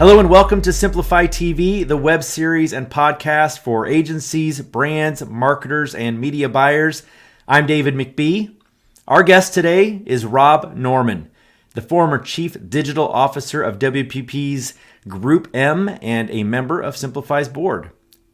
Hello and welcome to Simplify TV, the web series and podcast for agencies, brands, marketers, and media buyers. I'm David McBee. Our guest today is Rob Norman, the former Chief Digital Officer of WPP's Group M and a member of Simplify's board.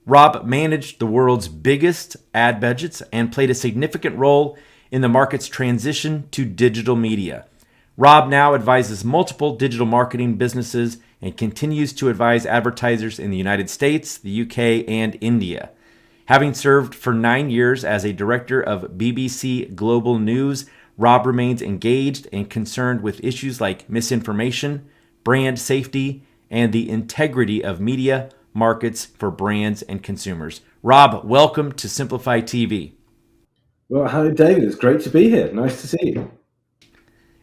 Rob managed the world's biggest ad budgets and played a significant role in the market's transition to digital media. Rob now advises multiple digital marketing businesses and continues to advise advertisers in the United States, the UK, and India. Having served for 9 years as a director of BBC Global News, Rob remains engaged and concerned with issues like misinformation, brand safety, and the integrity of media markets for brands and consumers. Rob, welcome to Simplify TV. Well, hi, David. It's great to be here. Nice to see you.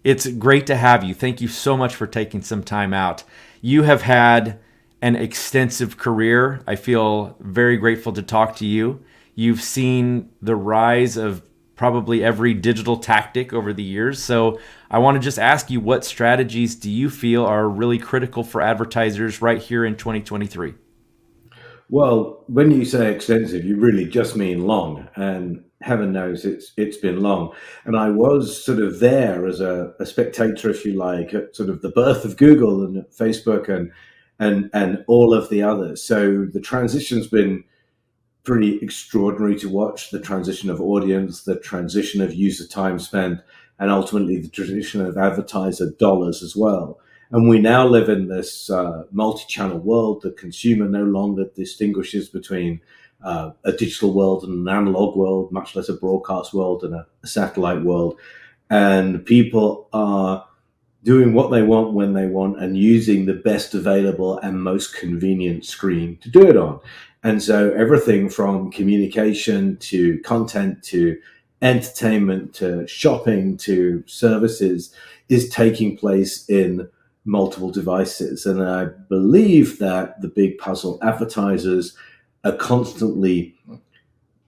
It's great to have you. Thank you so much for taking some time out. You have had an extensive career. I feel very grateful to talk to you. You've seen the rise of probably every digital tactic over the years. So I want to just ask you, what strategies do you feel are really critical for advertisers right here in 2023? Well, when you say extensive, you really just mean long, and heaven knows it's been long. And I was sort of there as a spectator, if you like, at sort of the birth of Google and Facebook and all of the others. So the transition's been pretty extraordinary to watch. The transition of audience, the transition of user time spent, and ultimately the transition of advertiser dollars as well. And we now live in this multi-channel world. The consumer no longer distinguishes between a digital world and an analog world, much less a broadcast world and a satellite world. And people are doing what they want when they want and using the best available and most convenient screen to do it on. And so everything from communication to content to entertainment to shopping to services is taking place in multiple devices. And I believe that the big puzzle advertisers are constantly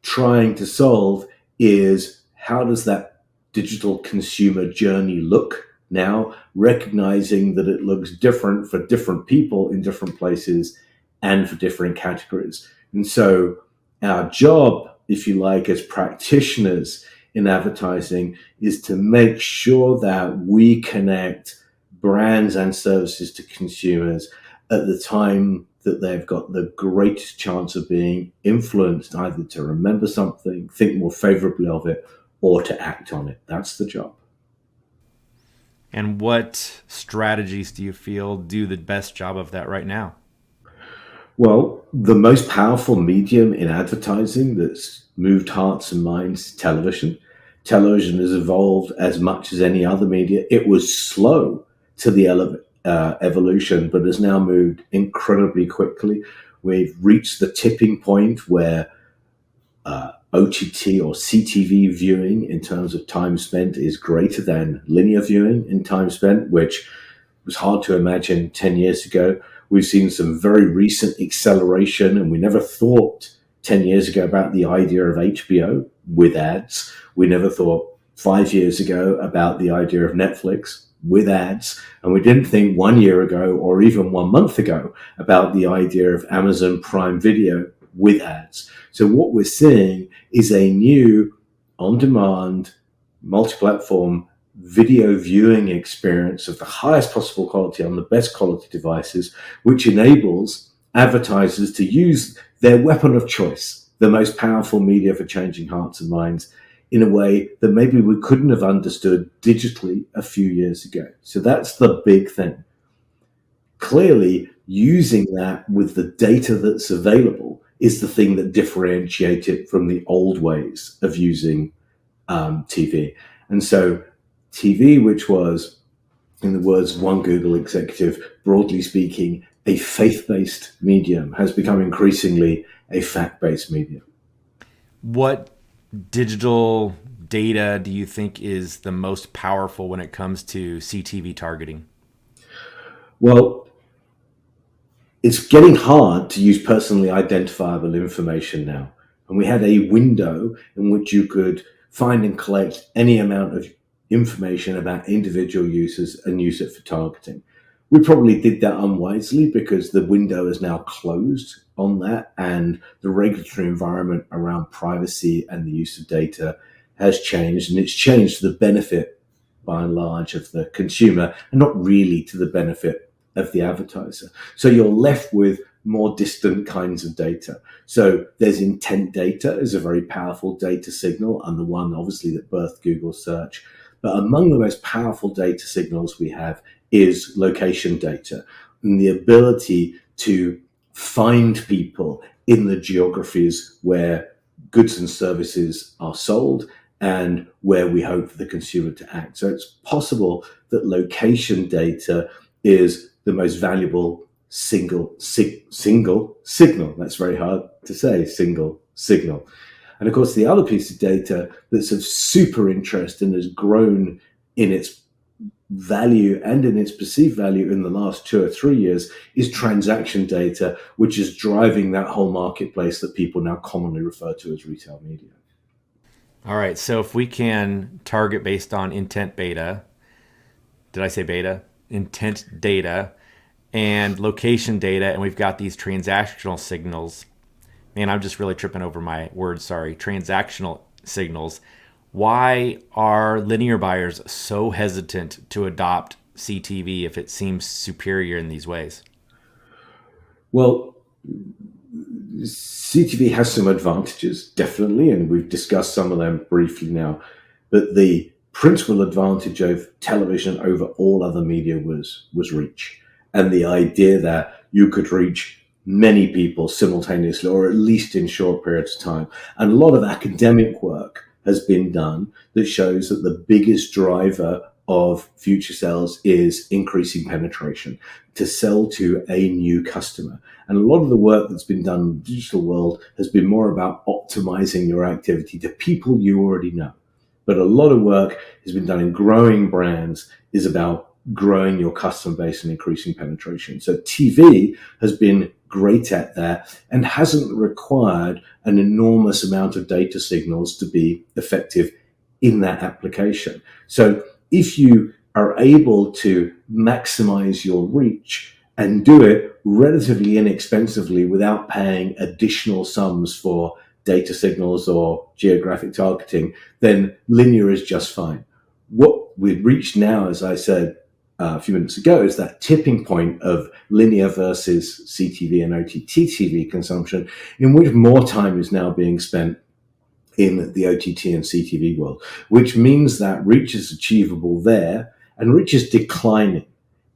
trying to solve is, how does that digital consumer journey look now, recognizing that it looks different for different people in different places and for different categories. And so our job, if you like, as practitioners in advertising is to make sure that we connect brands and services to consumers at the time that they've got the greatest chance of being influenced, either to remember something, think more favorably of it, or to act on it. That's the job. And what strategies do you feel do the best job of that right now? Well, the most powerful medium in advertising that's moved hearts and minds is television. Television has evolved as much as any other media. It was slow to the evolution, but has now moved incredibly quickly. We've reached the tipping point where OTT or CTV viewing in terms of time spent is greater than linear viewing in time spent, which was hard to imagine 10 years ago. We've seen some very recent acceleration, and we never thought 10 years ago about the idea of HBO with ads. We never thought 5 years ago about the idea of Netflix with ads. And we didn't think 1 year ago or even 1 month ago about the idea of Amazon Prime Video with ads. So what we're seeing is a new on-demand, multi-platform video viewing experience of the highest possible quality on the best quality devices, which enables advertisers to use their weapon of choice, the most powerful media for changing hearts and minds, in a way that maybe we couldn't have understood digitally a few years ago. So that's the big thing. Clearly, using that with the data that's available is the thing that differentiates it from the old ways of using TV. And so TV, which was, in the words of one Google executive, broadly speaking, a faith-based medium, has become increasingly a fact-based medium. What digital data do you think is the most powerful when it comes to CTV targeting? Well, it's getting hard to use personally identifiable information now. And we had a window in which you could find and collect any amount of information about individual users and use it for targeting. We probably did that unwisely because the window is now closed on that, and the regulatory environment around privacy and the use of data has changed, and it's changed to the benefit, by and large, of the consumer and not really to the benefit of the advertiser. So you're left with more distant kinds of data. So there's intent data is a very powerful data signal, and the one obviously that birthed Google search. But among the most powerful data signals we have is location data, and the ability to find people in the geographies where goods and services are sold and where we hope for the consumer to act. So it's possible that location data is the most valuable single signal. That's very hard to say, single signal. And of course, the other piece of data that's of super interest and has grown in its value and in its perceived value in the last 2 or 3 years is transaction data, which is driving that whole marketplace that people now commonly refer to as retail media. All right. So if we can target based on intent beta, did I say beta? Intent data and location data, and we've got these transactional signals. Man, I'm just really tripping over my words. Sorry. Transactional signals. Why are linear buyers so hesitant to adopt CTV if it seems superior in these ways? Well, CTV has some advantages, definitely, and we've discussed some of them briefly now. But the principal advantage of television over all other media was reach, and the idea that you could reach many people simultaneously, or at least in short periods of time. And a lot of academic work has been done that shows that the biggest driver of future sales is increasing penetration, to sell to a new customer. And a lot of the work that's been done in the digital world has been more about optimizing your activity to people you already know. But a lot of work has been done in growing brands is about growing your customer base and increasing penetration. So TV has been great at that and hasn't required an enormous amount of data signals to be effective in that application. So if you are able to maximize your reach and do it relatively inexpensively without paying additional sums for data signals or geographic targeting, then linear is just fine. What we've reached now, as I said a few minutes ago, is that tipping point of linear versus CTV and OTT TV consumption, in which more time is now being spent in the OTT and CTV world, which means that reach is achievable there and reach is declining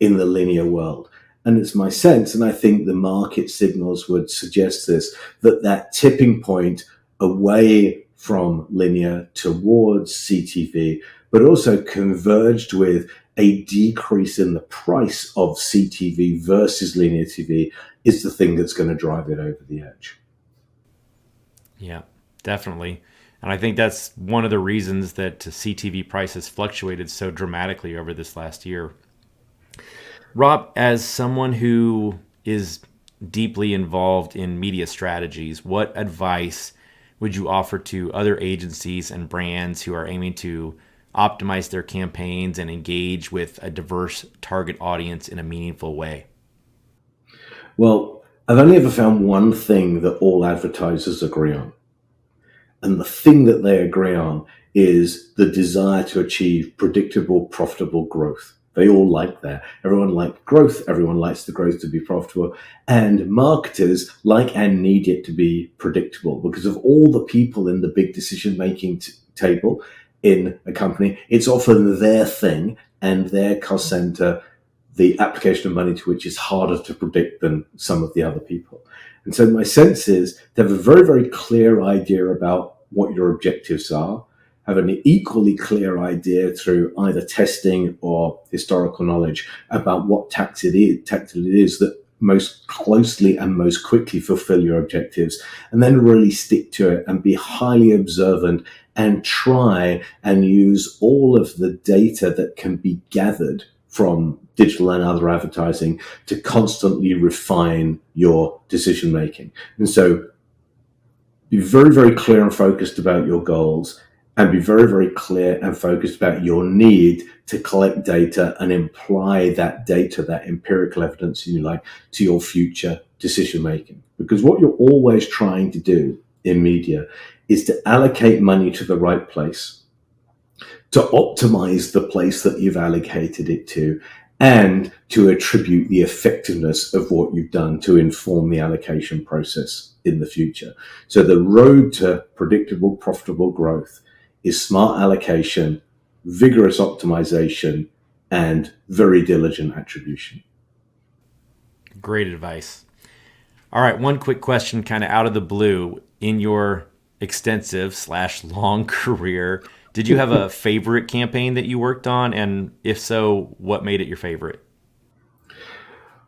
in the linear world. And it's my sense, and I think the market signals would suggest this, that tipping point away from linear towards CTV, but also converged with a decrease in the price of CTV versus linear TV is the thing that's going to drive it over the edge. Yeah, definitely. And I think that's one of the reasons that CTV prices fluctuated so dramatically over this last year. Rob, as someone who is deeply involved in media strategies, what advice would you offer to other agencies and brands who are aiming to optimize their campaigns and engage with a diverse target audience in a meaningful way? Well, I've only ever found one thing that all advertisers agree on. And the thing that they agree on is the desire to achieve predictable, profitable growth. They all like that. Everyone likes growth. Everyone likes the growth to be profitable. And marketers like and need it to be predictable because of all the people in the big decision-making table in a company. It's often their thing and their cost center, the application of money to which is harder to predict than some of the other people. And so my sense is to have a very, very clear idea about what your objectives are, have an equally clear idea through either testing or historical knowledge about what tactic it is that most closely and most quickly fulfill your objectives, and then really stick to it and be highly observant and try and use all of the data that can be gathered from digital and other advertising to constantly refine your decision making. And so be very, very clear and focused about your goals and be very, very clear and focused about your need to collect data and imply that data, that empirical evidence, if you like, to your future decision making. Because what you're always trying to do in media is to allocate money to the right place, to optimize the place that you've allocated it to, and to attribute the effectiveness of what you've done to inform the allocation process in the future. So the road to predictable, profitable growth is smart allocation, vigorous optimization, and very diligent attribution. Great advice. All right, one quick question, kind of out of the blue. In your extensive/long career, did you have a favorite campaign that you worked on? And if so, what made it your favorite?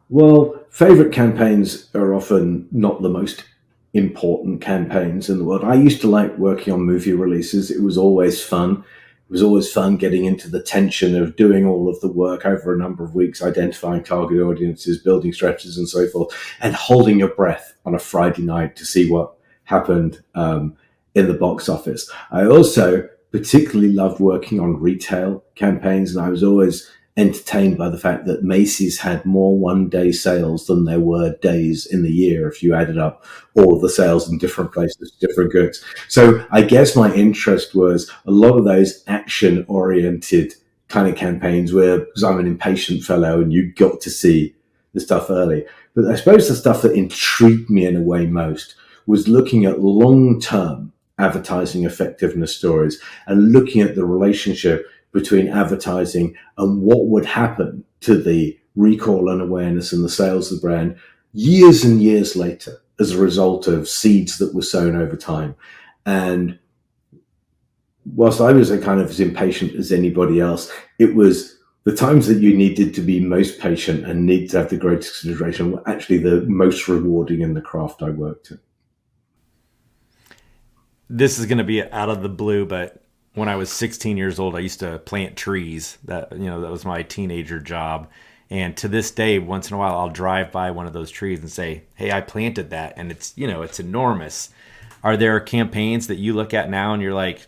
Well, favorite campaigns are often not the most important campaigns in the world. I used to like working on movie releases. It was always fun. It was always fun getting into the tension of doing all of the work over a number of weeks, identifying target audiences, building stretches, and so forth, and holding your breath on a Friday night to see what happened in the box office. I also particularly loved working on retail campaigns, and I was always entertained by the fact that Macy's had more one-day sales than there were days in the year if you added up all of the sales in different places, different goods. So I guess my interest was a lot of those action-oriented kind of campaigns where, because I'm an impatient fellow and you got to see the stuff early. But I suppose the stuff that intrigued me in a way most was looking at long-term advertising effectiveness stories and looking at the relationship between advertising and what would happen to the recall and awareness and the sales of the brand years and years later as a result of seeds that were sown over time. And whilst I was kind of as impatient as anybody else, it was the times that you needed to be most patient and need to have the greatest consideration were actually the most rewarding in the craft I worked in. This is going to be out of the blue, but when I was 16 years old, I used to plant trees. That was my teenager job. And to this day, once in a while, I'll drive by one of those trees and say, "Hey, I planted that," and it's enormous. Are there campaigns that you look at now and you're like,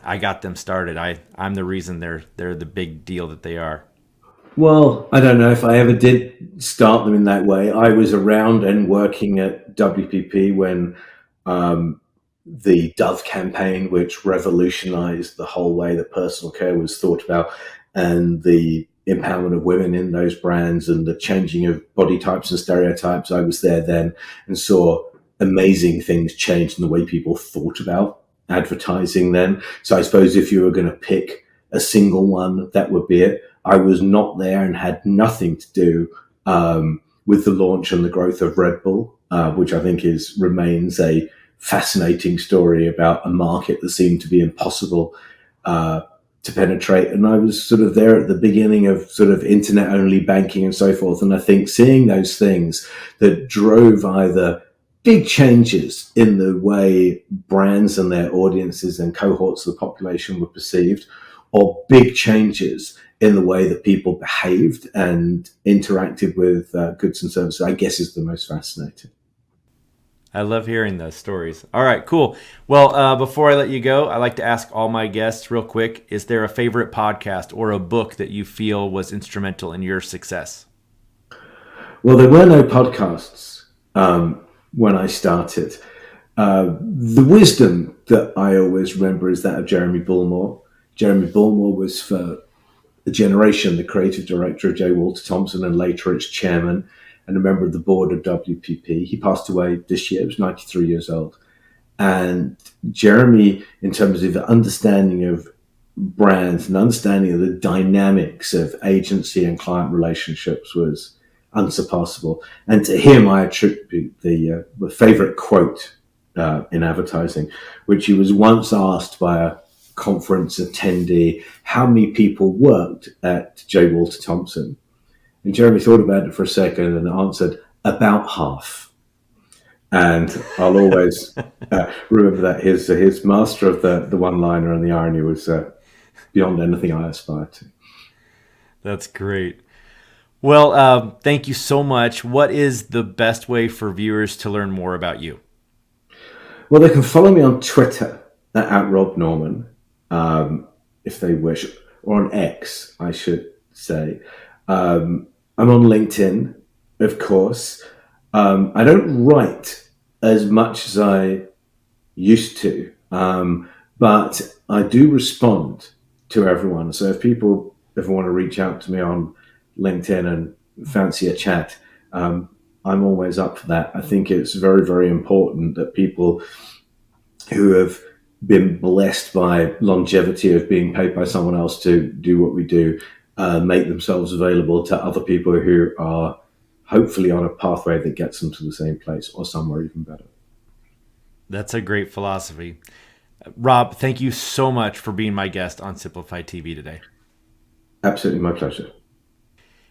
"I got them started. I'm the reason they're the big deal that they are"? Well, I don't know if I ever did start them in that way. I was around and working at WPP when the Dove campaign, which revolutionized the whole way that personal care was thought about, and the empowerment of women in those brands and the changing of body types and stereotypes. I was there then and saw amazing things change in the way people thought about advertising then. So I suppose if you were going to pick a single one, that would be it. I was not there and had nothing to do with the launch and the growth of Red Bull, which I think remains a fascinating story about a market that seemed to be impossible to penetrate. And I was sort of there at the beginning of sort of internet only banking and so forth. And I think seeing those things that drove either big changes in the way brands and their audiences and cohorts of the population were perceived, or big changes in the way that people behaved and interacted with goods and services, I guess is the most fascinating. I love hearing those stories. All right, cool. Well, before I let you go, I like to ask all my guests real quick, is there a favorite podcast or a book that you feel was instrumental in your success? Well, there were no podcasts when I started. The wisdom that I always remember is that of Jeremy Bullmore. Jeremy Bullmore was for a generation the creative director of J. Walter Thompson and later its chairman and a member of the board of WPP. He passed away this year. He was 93 years old. And Jeremy, in terms of the understanding of brands and understanding of the dynamics of agency and client relationships, was unsurpassable. And to him, I attribute the favorite quote in advertising, which he was once asked by a conference attendee how many people worked at J. Walter Thompson. And Jeremy thought about it for a second and answered, about half. And I'll always remember that his master of the one-liner and the irony was beyond anything I aspire to. That's great. Well, thank you so much. What is the best way for viewers to learn more about you? Well, they can follow me on Twitter at Rob Norman. if they wish, or on X, I should say. I'm on LinkedIn, of course. I don't write as much as I used to, but I do respond to everyone. So if people ever want to reach out to me on LinkedIn and fancy a chat, I'm always up for that. I think it's very, very important that people who have been blessed by longevity of being paid by someone else to do what we do, make themselves available to other people who are hopefully on a pathway that gets them to the same place or somewhere even better. That's a great philosophy. Rob, thank you so much for being my guest on Simplify TV today. Absolutely my pleasure.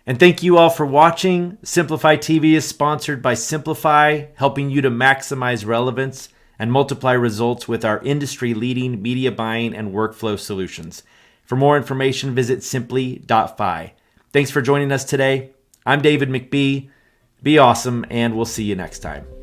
And thank you all for watching. Simplify TV is sponsored by Simplify, helping you to maximize relevance and multiply results with our industry-leading media buying and workflow solutions. For more information, visit simply.fi. Thanks for joining us today. I'm David McBee. Be awesome, and we'll see you next time.